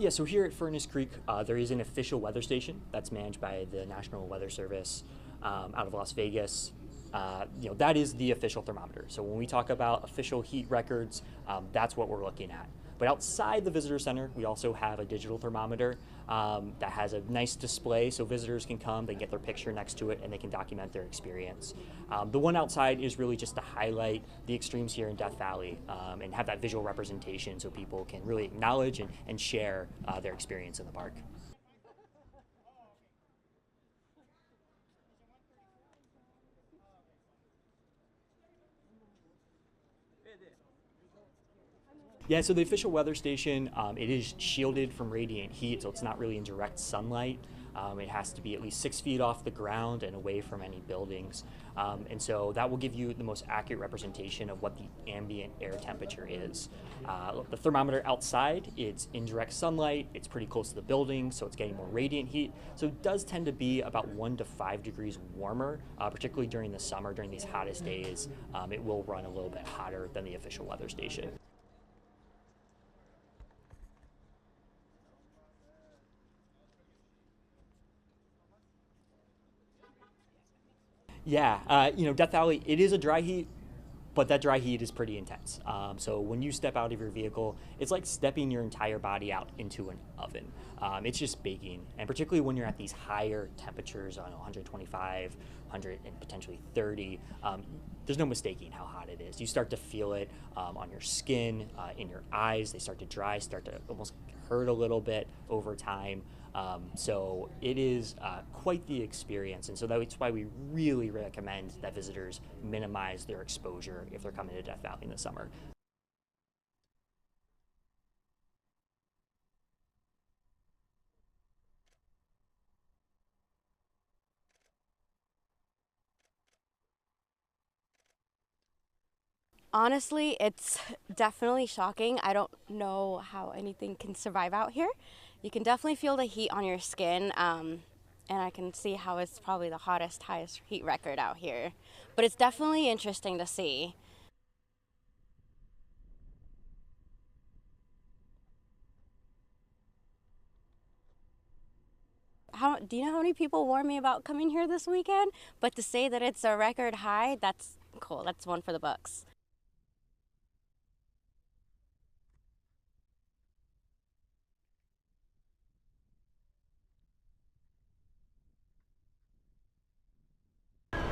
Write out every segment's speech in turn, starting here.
Yeah, so here at Furnace Creek, there is an official weather station that's managed by the National Weather Service out of Las Vegas. That is the official thermometer. So when we talk about official heat records, that's what we're looking at. But outside the visitor center, we also have a digital thermometer that has a nice display so visitors can come, they can get their picture next to it, and they can document their experience. The one outside is really just to highlight the extremes here in Death Valley and have that visual representation so people can really acknowledge and share their experience in the park. Yeah, so the official weather station, it is shielded from radiant heat, so it's not really in direct sunlight. It has to be at least 6 feet off the ground and away from any buildings. And so that will give you the most accurate representation of what the ambient air temperature is. The thermometer outside, it's in direct sunlight, it's pretty close to the building, so it's getting more radiant heat. So it does tend to be about 1 to 5 degrees warmer, particularly during the summer, during these hottest days. It will run a little bit hotter than the official weather station. Yeah, Death Valley, it is a dry heat, but that dry heat is pretty intense. So when you step out of your vehicle, it's like stepping your entire body out into an oven. It's just baking, and particularly when you're at these higher temperatures on 125, 100, and potentially 30, there's no mistaking how hot it is. You start to feel it on your skin, in your eyes. They start to dry, start to almost hurt a little bit over time. So it is quite the experience, and so that's why we really recommend that visitors minimize their exposure if they're coming to Death Valley in the summer. Honestly, it's definitely shocking. I don't know how anything can survive out here. You can definitely feel the heat on your skin, and I can see how it's probably the highest heat record out here. But it's definitely interesting to see. Do you know how many people warned me about coming here this weekend? But to say that it's a record high, that's cool. That's one for the books.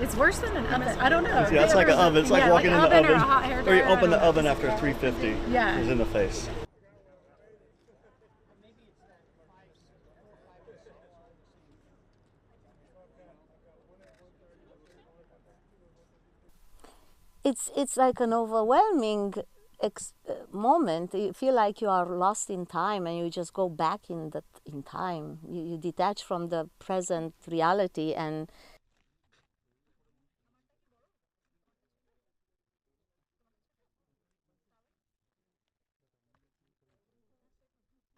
It's worse than an oven. I don't know. Yeah, it's like an oven. It's like yeah, walking like in the oven or oven. a hot hair Or you dryer, open I the don't know. oven after 350. Yeah. It's in the face. It's like an overwhelming moment. You feel like you are lost in time, and you just go back in time. You detach from the present reality, and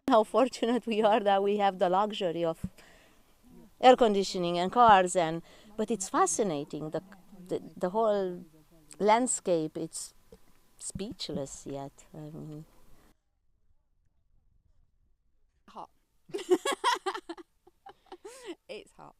how fortunate we are that we have the luxury of air conditioning and cars. And but it's fascinating, the whole landscape. It's speechless yet. I mean, Hot. It's hot.